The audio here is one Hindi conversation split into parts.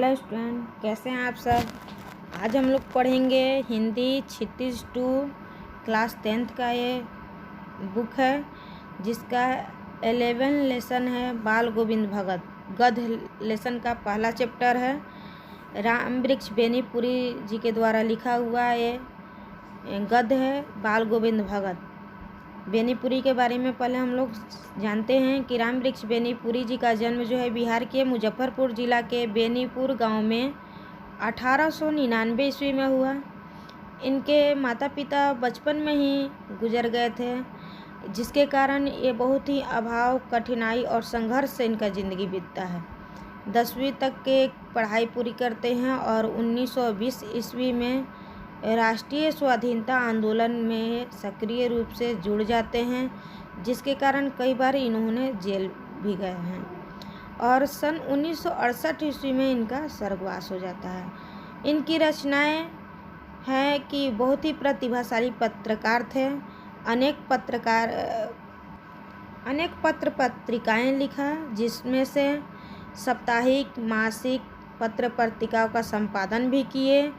हेलो स्टूडेंट, कैसे हैं आप सब। आज हम लोग पढ़ेंगे हिंदी क्षितिज 2 क्लास 10th का ये बुक है, जिसका 11 लेसन है बाल गोविंद भगत। गद्य लेसन का पहला चैप्टर है। राम वृक्ष बेनीपुरी जी के द्वारा लिखा हुआ ये गद्य है बाल गोविंद भगत। बेनीपुरी के बारे में पहले हम लोग जानते हैं कि राम वृक्ष बेनीपुरी जी का जन्म जो है बिहार के मुजफ्फरपुर जिला के बेनीपुर गांव में 1899 ईस्वी में हुआ। इनके माता पिता बचपन में ही गुजर गए थे, जिसके कारण ये बहुत ही अभाव, कठिनाई और संघर्ष से इनका ज़िंदगी बीतता है। 10वीं तक के पढ़ाई पूरी करते हैं और 1920 ईस्वी में राष्ट्रीय स्वाधीनता आंदोलन में सक्रिय रूप से जुड़ जाते हैं, जिसके कारण कई बार इन्होंने जेल भी गए हैं और सन 1968 ईस्वी में इनका स्वर्गवास हो जाता है। इनकी रचनाएं हैं कि बहुत ही प्रतिभाशाली पत्रकार थे। अनेक पत्र पत्रिकाएं लिखा, जिसमें से साप्ताहिक, मासिक पत्र पत्रिकाओं का संपादन भी किए।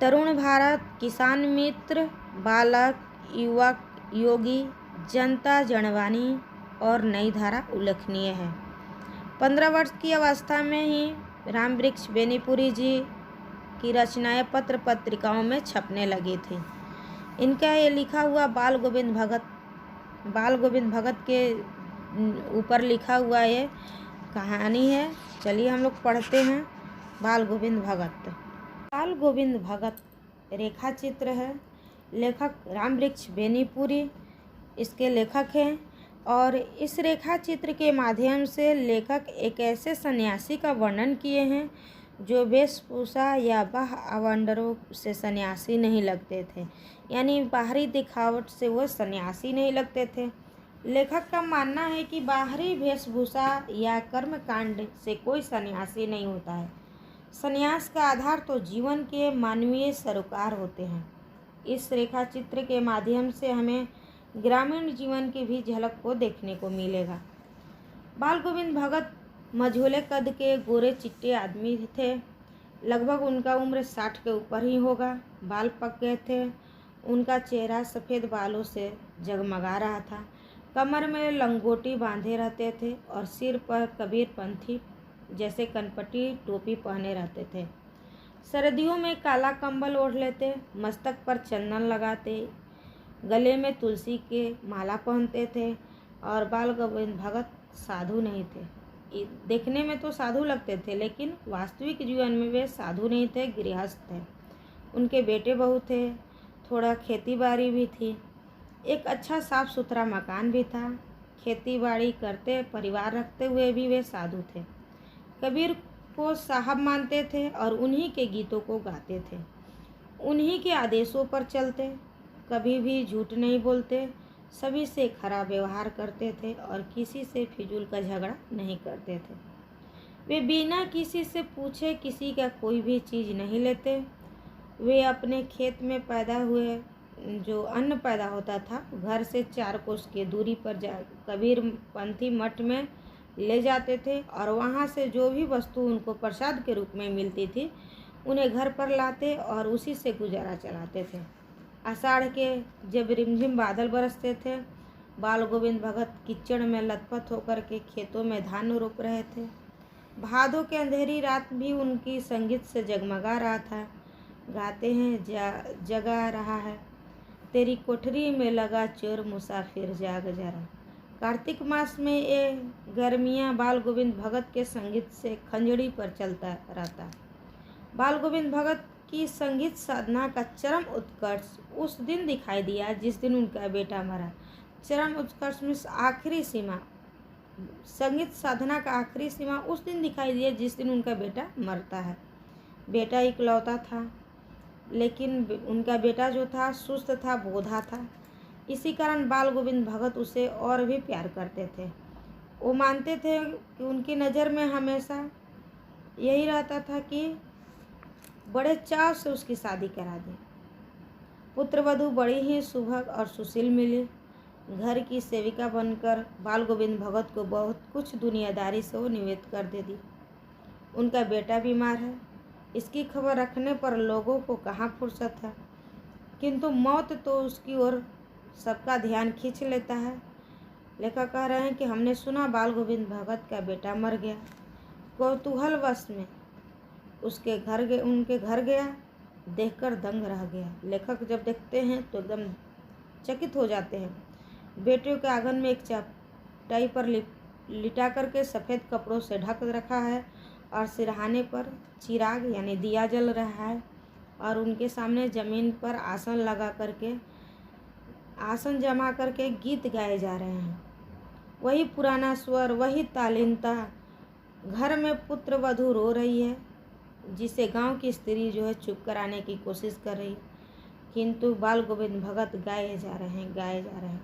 तरुण भारत, किसान मित्र, बालक, युवक, योगी, जनता जनवाणी और नई धारा उल्लेखनीय है। 15 वर्ष की अवस्था में ही राम वृक्ष बेनीपुरी जी की रचनाएं पत्र पत्रिकाओं में छपने लगी थी। इनका ये लिखा हुआ बाल गोविंद भगत के ऊपर लिखा हुआ ये कहानी है। चलिए हम लोग पढ़ते हैं बाल गोविंद भगत। बाल गोविंद भगत रेखा चित्र है। लेखक राम वृक्ष बेनीपुरी इसके लेखक हैं और इस रेखा चित्र के माध्यम से लेखक एक ऐसे सन्यासी का वर्णन किए हैं जो वेशभूषा या बाह्य आवंडरों से सन्यासी नहीं लगते थे, यानी बाहरी दिखावट से वो सन्यासी नहीं लगते थे। लेखक का मानना है कि बाहरी वेशभूषा या कर्मकांड से कोई सन्यासी नहीं होता है। संन्यास का आधार तो जीवन के मानवीय सरोकार होते हैं। इस रेखा चित्र के माध्यम से हमें ग्रामीण जीवन की भी झलक को देखने को मिलेगा। बाल गोविंद भगत मझोले कद के गोरे चिट्टे आदमी थे। लगभग उनका उम्र 60 के ऊपर ही होगा। बाल पक गए थे। उनका चेहरा सफ़ेद बालों से जगमगा रहा था। कमर में लंगोटी बांधे रहते थे और सिर पर कबीरपंथी जैसे कनपटी टोपी पहने रहते थे। सर्दियों में काला कंबल ओढ़ लेते, मस्तक पर चंदन लगाते, गले में तुलसी के माला पहनते थे और बाल गोविंद भगत साधु नहीं थे। देखने में तो साधु लगते थे, लेकिन वास्तविक जीवन में वे साधु नहीं थे, गृहस्थ थे। उनके बेटे बहू थे, थोड़ा खेती बाड़ी भी थी, एक अच्छा साफ सुथरा मकान भी था। खेती बाड़ी करते, परिवार रखते हुए भी वे साधु थे। कबीर को साहब मानते थे और उन्हीं के गीतों को गाते थे। उन्हीं के आदेशों पर चलते, कभी भी झूठ नहीं बोलते, सभी से खरा व्यवहार करते थे और किसी से फिजूल का झगड़ा नहीं करते थे। वे बिना किसी से पूछे किसी का कोई भी चीज़ नहीं लेते। वे अपने खेत में पैदा हुए जो अन्न पैदा होता था, घर से 4 कोस की दूरी पर कबीरपंथी मठ में ले जाते थे और वहाँ से जो भी वस्तु उनको प्रसाद के रूप में मिलती थी, उन्हें घर पर लाते और उसी से गुजारा चलाते थे। आषाढ़ के जब रिमझिम बादल बरसते थे, बाल गोविंद भगत कीचड़ में लथपथ होकर के खेतों में धान रोप रहे थे। भादों के अंधेरी रात भी उनकी संगीत से जगमगा रहा था। गाते हैं जगा रहा है, तेरी कोठरी में लगा चोर मुसाफिर जाग जरा। कार्तिक मास में ये गर्मियाँ बाल गोविंद भगत के संगीत से खंजड़ी पर चलता रहता। बाल गोविंद भगत की संगीत साधना का चरम उत्कर्ष उस दिन दिखाई दिया जिस दिन उनका बेटा मरा। चरम उत्कर्ष में आखिरी सीमा, संगीत साधना का आखिरी सीमा उस दिन दिखाई दिया जिस दिन उनका बेटा मरता है। बेटा इकलौता था, लेकिन उनका बेटा जो था सुस्त था, बोधा था। इसी कारण बाल गोविंद भगत उसे और भी प्यार करते थे। वो मानते थे कि उनकी नज़र में हमेशा यही रहता था कि बड़े चाव से उसकी शादी करा दें। पुत्रवधू बड़ी ही सुभग और सुशील मिली। घर की सेविका बनकर बाल गोविंद भगत को बहुत कुछ दुनियादारी से वो निवेद कर दे दी। उनका बेटा बीमार है। इसकी खबर रखने पर लोगों को कहाँ फुर्सत है, किंतु मौत तो उसकी ओर सबका ध्यान खींच लेता है। लेखक कह रहे हैं कि हमने सुना बाल गोविंद भगत का बेटा मर गया। कौतूहलवश में उनके घर गया, देखकर दंग रह गया। लेखक जब देखते हैं तो एकदम चकित हो जाते हैं। बेटे के आंगन में एक चटाई पर लिटा करके सफ़ेद कपड़ों से ढक रखा है और सिरहाने पर चिराग यानी दिया जल रहा है और उनके सामने ज़मीन पर आसन जमा करके गीत गाए जा रहे हैं। वही पुराना स्वर, वही तालीनता। घर में पुत्र वधू रो रही है, जिसे गांव की स्त्री जो है चुप कराने की कोशिश कर रही, किंतु बाल गोविंद भगत गाए जा रहे हैं।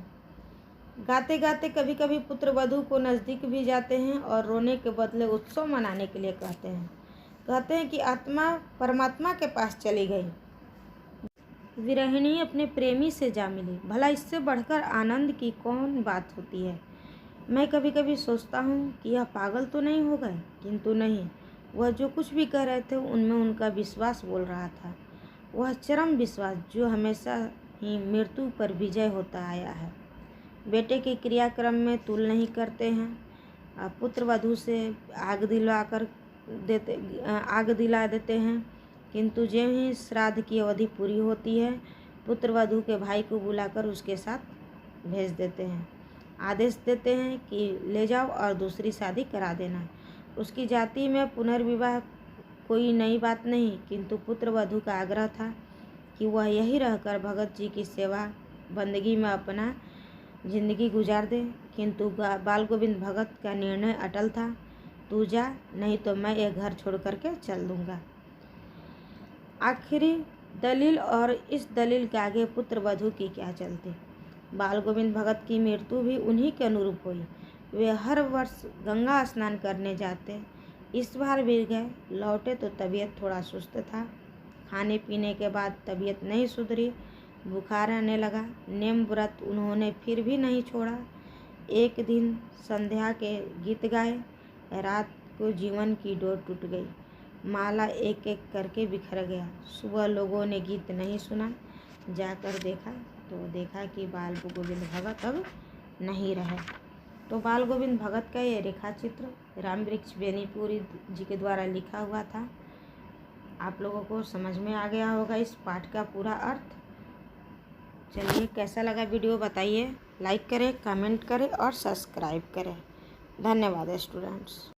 गाते गाते कभी कभी पुत्र वधू को नज़दीक भी जाते हैं और रोने के बदले उत्सव मनाने के लिए कहते हैं कि आत्मा परमात्मा के पास चली गई, विरहिणी अपने प्रेमी से जा मिली। भला इससे बढ़कर आनंद की कौन बात होती है। मैं कभी कभी सोचता हूँ कि यह पागल तो नहीं हो गए, किंतु नहीं, वह जो कुछ भी कह रहे थे उनमें उनका विश्वास बोल रहा था। वह चरम विश्वास जो हमेशा ही मृत्यु पर विजय होता आया है। बेटे के क्रियाक्रम में तुल नहीं करते हैं। पुत्र वधू से आग दिला देते हैं, किंतु जो ही श्राद्ध की अवधि पूरी होती है, पुत्र वधू के भाई को बुलाकर उसके साथ भेज देते हैं। आदेश देते हैं कि ले जाओ और दूसरी शादी करा देना। उसकी जाति में पुनर्विवाह कोई नई बात नहीं, किंतु पुत्र वधू का आग्रह था कि वह यही रहकर भगत जी की सेवा बंदगी में अपना जिंदगी गुजार दे। किंतु बाल गोविंद भगत का निर्णय अटल था, तू जा, नहीं तो मैं ये घर छोड़ करके चल दूंगा। आखिरी दलील और इस दलील के आगे पुत्र वधू की क्या चलती। बाल गोविंद भगत की मृत्यु भी उन्हीं के अनुरूप हुई। वे हर वर्ष गंगा स्नान करने जाते, इस बार भी गए। लौटे तो तबीयत थोड़ा सुस्त था। खाने पीने के बाद तबीयत नहीं सुधरी, बुखार आने लगा। नेम व्रत उन्होंने फिर भी नहीं छोड़ा। एक दिन संध्या के गीत गाए, रात को जीवन की डोर टूट गई। माला एक एक करके बिखर गया। सुबह लोगों ने गीत नहीं सुना। जाकर देखा कि बाल गोविंद भगत अब नहीं रहे। तो बाल गोविंद भगत का ये रेखा चित्र रामवृक्ष बेनीपुरी जी के द्वारा लिखा हुआ था। आप लोगों को समझ में आ गया होगा इस पाठ का पूरा अर्थ। चलिए, कैसा लगा वीडियो बताइए। लाइक करें, कमेंट करें और सब्सक्राइब करें। धन्यवाद स्टूडेंट्स।